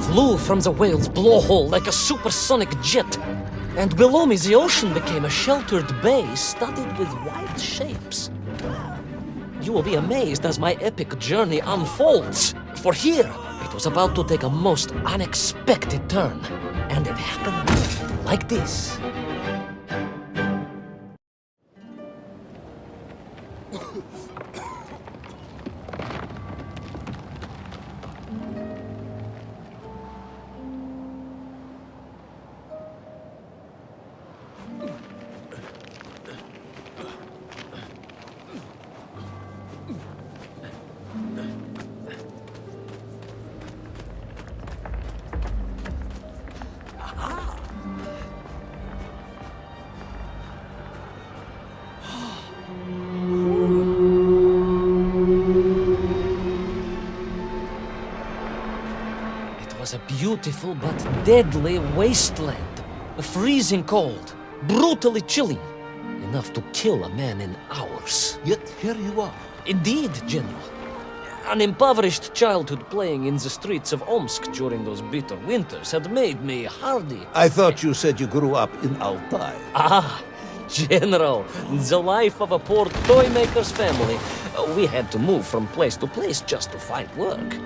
flew from the whale's blowhole like a supersonic jet. And below me, the ocean became a sheltered bay studded with white shapes. You will be amazed as my epic journey unfolds. For here, it was about to take a most unexpected turn. And it happened like this. It was a beautiful but deadly wasteland. Freezing cold, brutally chilling, enough to kill a man in hours. Yet here you are. Indeed, General. An impoverished childhood playing in the streets of Omsk during those bitter winters had made me hardy. I thought you said you grew up in Altai. Ah, General, the life of a poor toy maker's family. We had to move from place to place just to find work.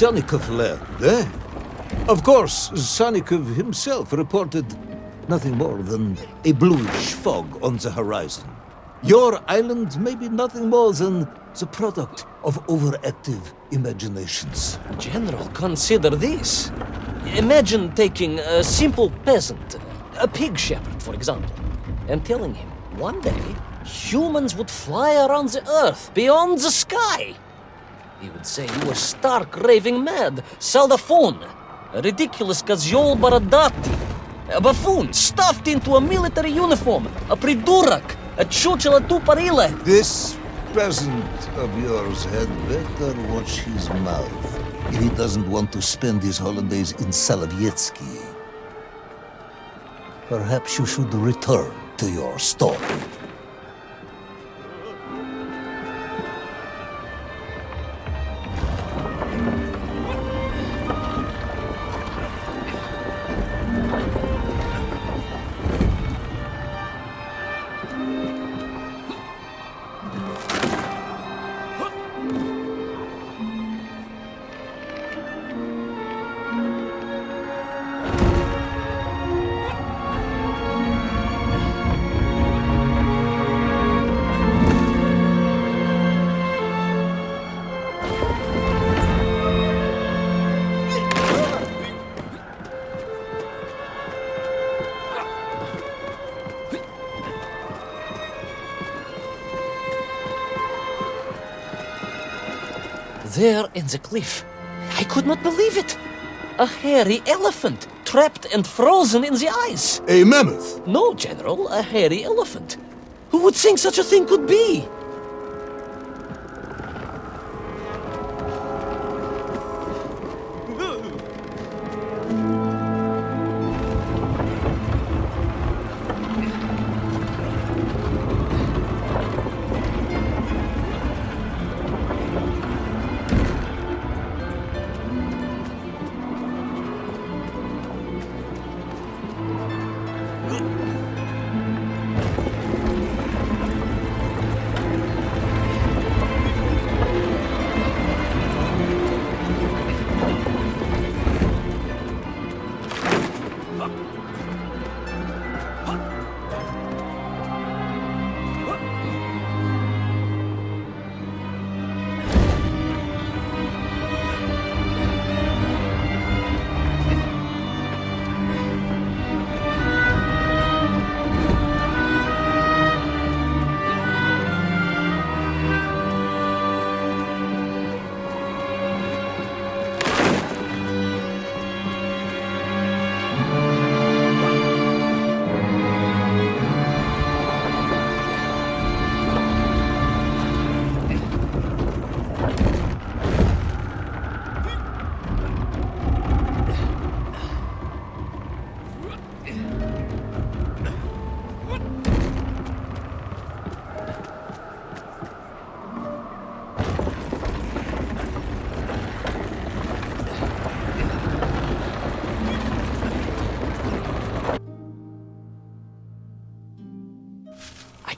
Sonikov land, eh? Of course, Sonikov himself reported nothing more than a bluish fog on the horizon. Your island may be nothing more than the product of overactive imaginations. General, consider this. Imagine taking a simple peasant, a pig shepherd, for example, and telling him one day humans would fly around the earth beyond the sky. He would say you were stark raving mad, saldaphone, a ridiculous Kazyol Baradati, a buffoon stuffed into a military uniform, a pridurak, a chuchela tuparile. This peasant of yours had better watch his mouth if he doesn't want to spend his holidays in Solovyetsky. Perhaps you should return to your story. There in the cliff, I could not believe it. A hairy elephant, trapped and frozen in the ice. A mammoth? No, General, a hairy elephant. Who would think such a thing could be?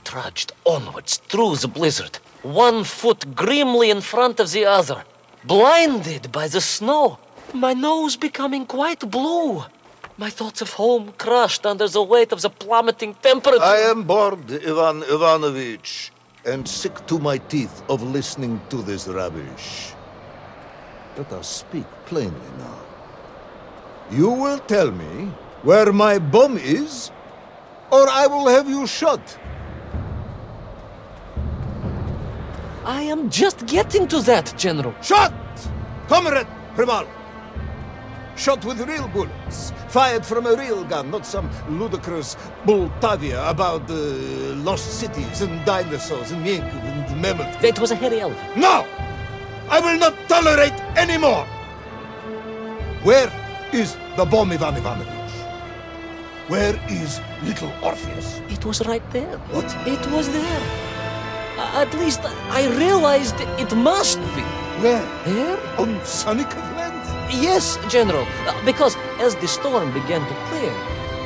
Trudged onwards through the blizzard, one foot grimly in front of the other, blinded by the snow, my nose becoming quite blue, my thoughts of home crushed under the weight of the plummeting temperature. I am bored, Ivan Ivanovich, and sick to my teeth of listening to this rubbish. Let us speak plainly now. You will tell me where my bomb is, or I will have you shot. I am just getting to that, General. Shot! Comrade Primal! Shot with real bullets, fired from a real gun, not some ludicrous Bultavia about lost cities and dinosaurs and Yankov and mammoth. It was a hairy elephant. No! I will not tolerate any more! Where is the bomb, Ivan Ivanovich? Where is little Orpheus? It was right there. What? It was there. At least I realized it must be. Where? There? On Sonikov land? Yes, General. Because as the storm began to clear,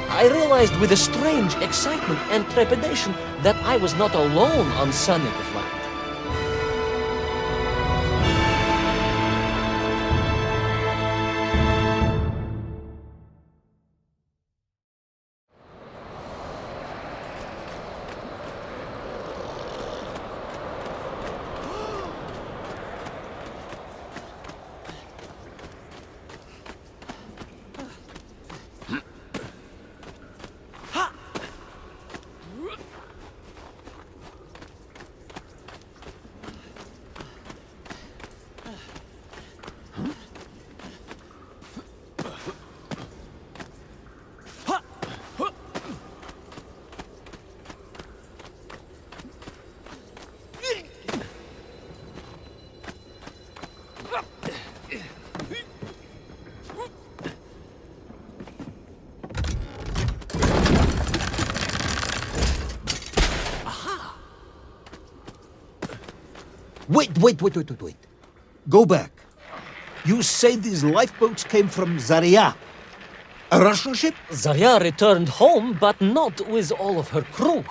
I realized with a strange excitement and trepidation that I was not alone on Sonikov land. Wait. Go back. You say these lifeboats came from Zarya? A Russian ship? Zarya returned home, but not with all of her crew.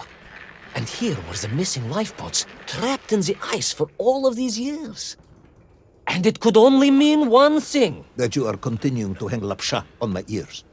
And here were the missing lifeboats, trapped in the ice for all of these years. And it could only mean one thing. That you are continuing to hang lapsha on my ears.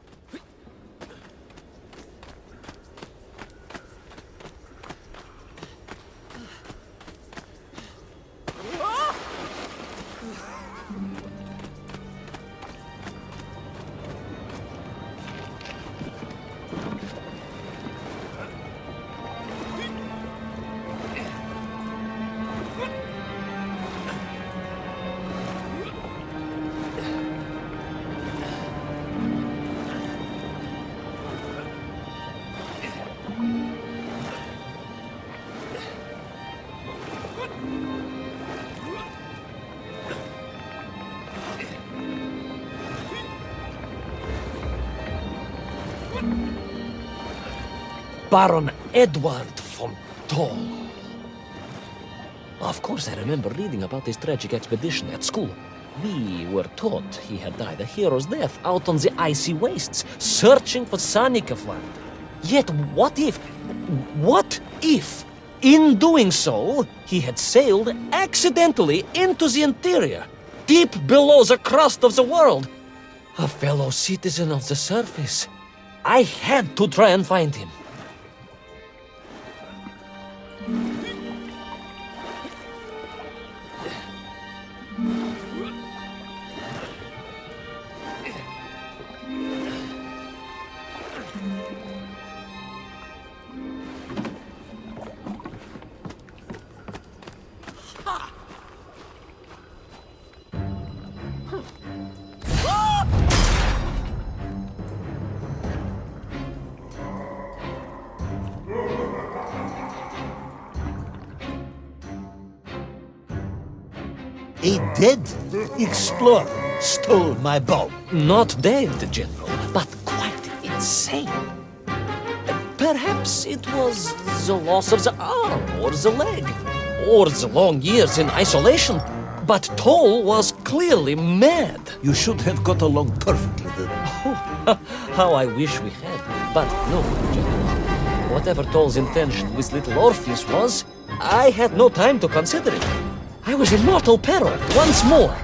Baron Edward von Toll. Of course, I remember reading about his tragic expedition at school. We were taught he had died a hero's death out on the icy wastes, searching for Sannikafland. Yet what if, in doing so, he had sailed accidentally into the interior, deep below the crust of the world? A fellow citizen of the surface. I had to try and find him. A dead explorer stole my bow. Not dead, General, but quite insane. Perhaps it was the loss of the arm or the leg, or the long years in isolation. But Toll was clearly mad. You should have got along perfectly then. How I wish we had. But no, General. Whatever Toll's intention with little Orpheus was, I had no time to consider it. I was in mortal peril once more.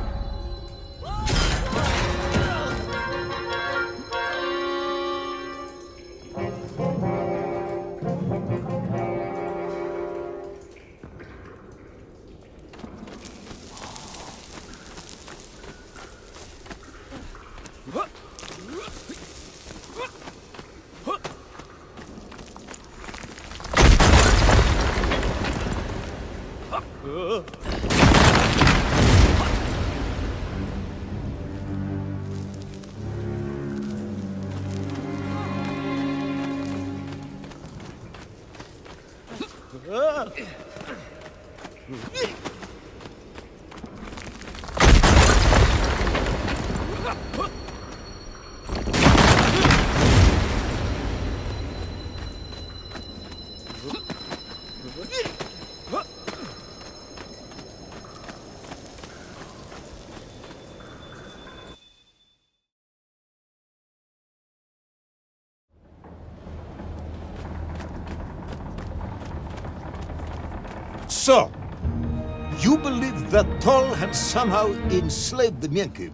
So, you believe that Toll had somehow enslaved the Mienkiv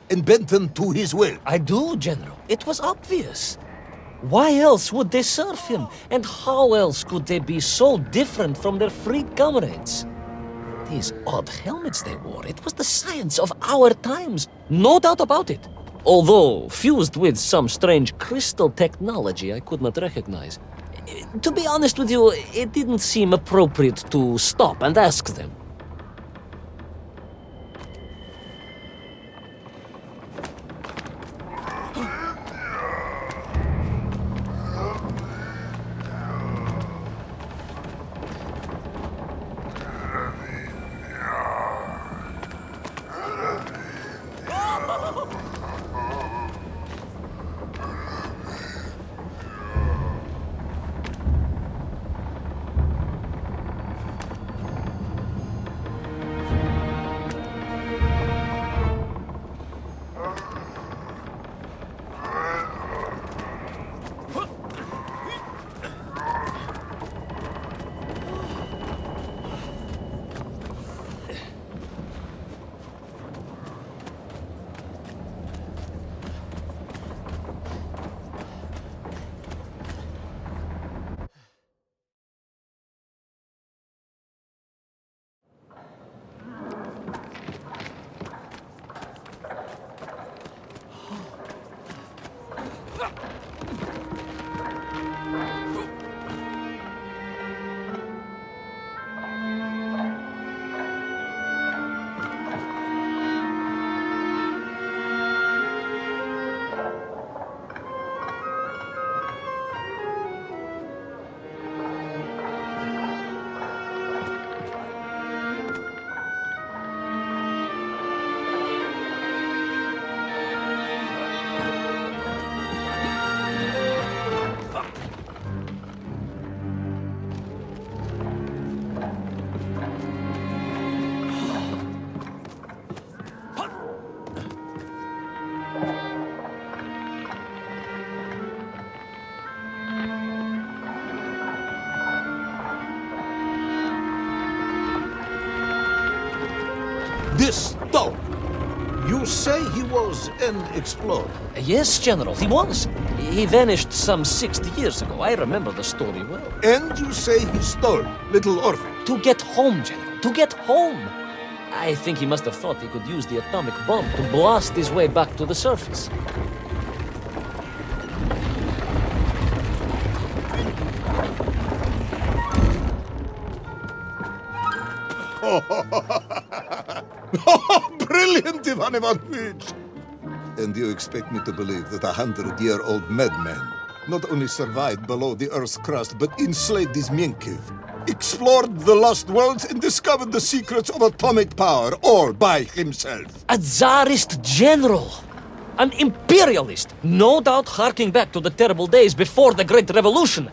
and bent them to his will? I do, General. It was obvious. Why else would they serve him? And how else could they be so different from their freed comrades? These odd helmets they wore, it was the science of our times. No doubt about it. Although fused with some strange crystal technology I could not recognize. To be honest with you, it didn't seem appropriate to stop and ask them. This stone. You say he was an explorer. Yes, General, he was. He vanished some 60 years ago. I remember the story well. And you say he stole little Orpheus. To get home, General, to get home. I think he must have thought he could use the atomic bomb to blast his way back to the surface. Brilliant, Ivan Ivanovich! And you expect me to believe that 100-year-old madman not only survived below the Earth's crust, but enslaved this Mienkiv, explored the lost worlds, and discovered the secrets of atomic power, all by himself? A Tsarist general! An imperialist! No doubt harking back to the terrible days before the Great Revolution!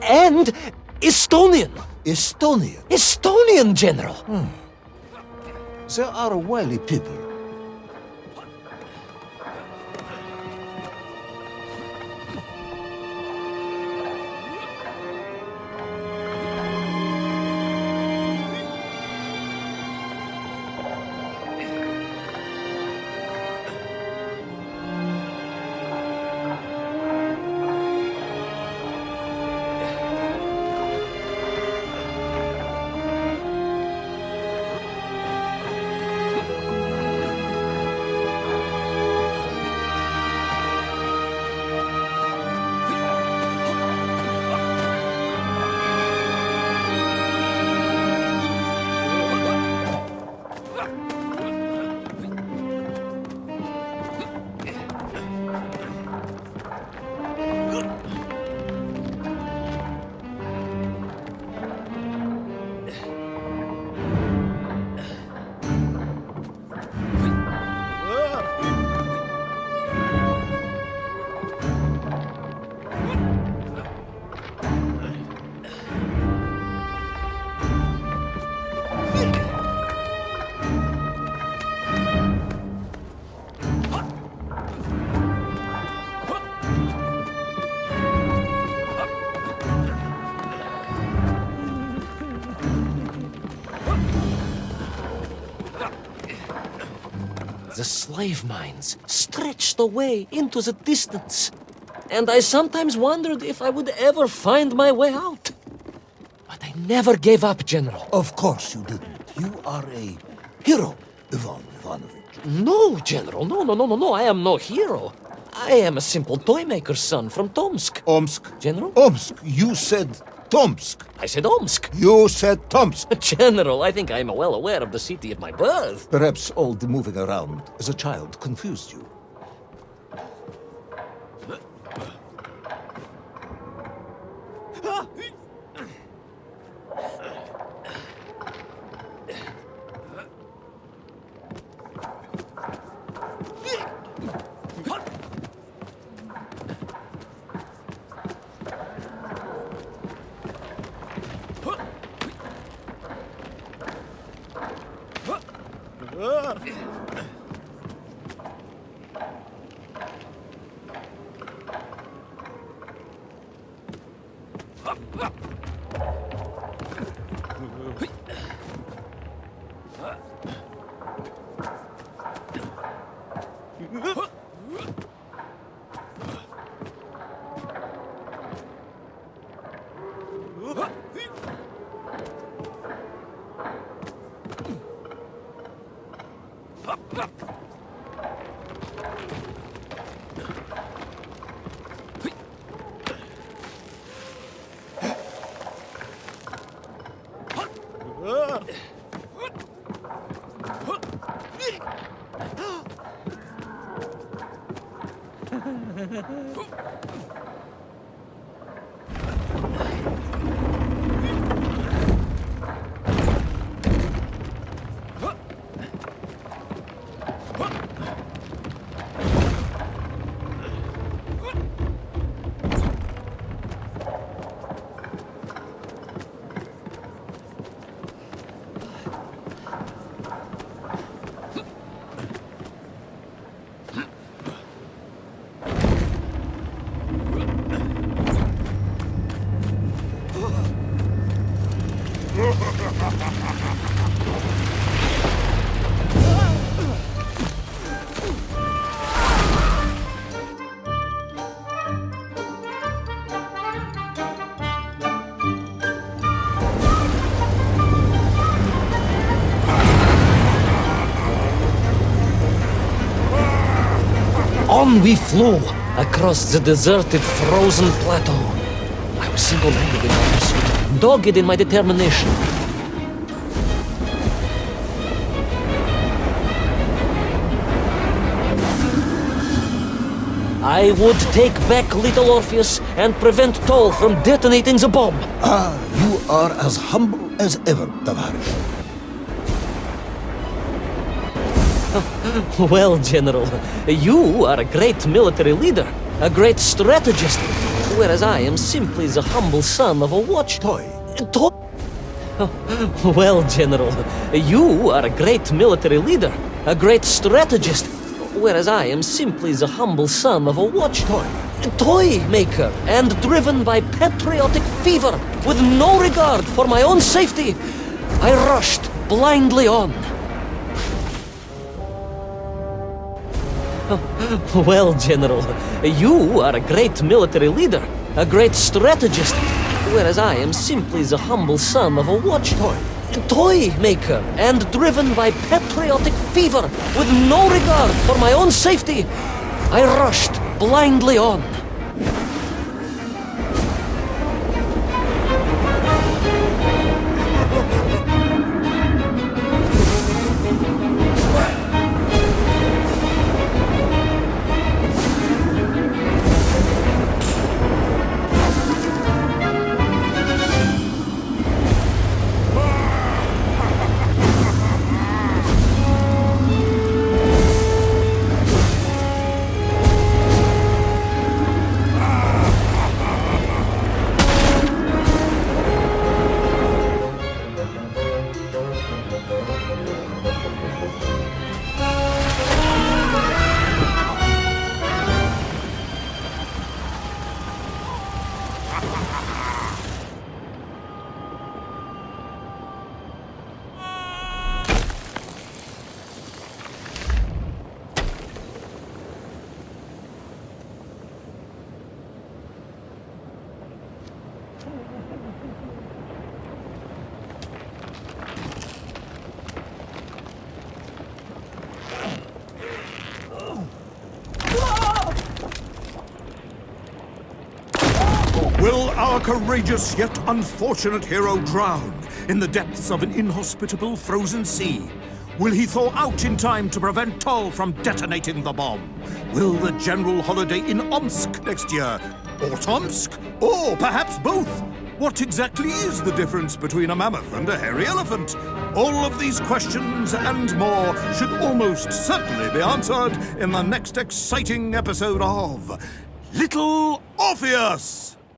And Estonian! Estonian? Estonian general! They are wily people. The slave mines stretched away into the distance, and I sometimes wondered if I would ever find my way out. But I never gave up, General. Of course you didn't. You are a hero, Ivan Ivanovich. No, General, no, I am no hero. I am a simple toy maker's son from Tomsk. Omsk? General? Omsk. You said Tomsk. I said Omsk. You said Tomsk. General, I think I am well aware of the city of my birth. Perhaps all the moving around as a child confused you. On we flew, across the deserted, frozen plateau. I was single-minded in my pursuit, dogged in my determination. I would take back little Orpheus and prevent Toll from detonating the bomb. Ah, you are as humble as ever, Tavares. Well, General, you are a great military leader, a great strategist, whereas I am simply the humble son of a watchtoy. Well, General, you are a great military leader, a great strategist, whereas I am simply the humble son of a watchtoy. Toy maker, and driven by patriotic fever, with no regard for my own safety, I rushed blindly on. Well, General, you are a great military leader, a great strategist, whereas I am simply the humble son of a watchtoy. Toy maker, and driven by patriotic fever, with no regard for my own safety, I rushed blindly on. Will our courageous yet unfortunate hero drown in the depths of an inhospitable frozen sea? Will he thaw out in time to prevent Toll from detonating the bomb? Will the general holiday in Omsk next year? Or Tomsk? Or perhaps both? What exactly is the difference between a mammoth and a hairy elephant? All of these questions and more should almost certainly be answered in the next exciting episode of Little Orpheus!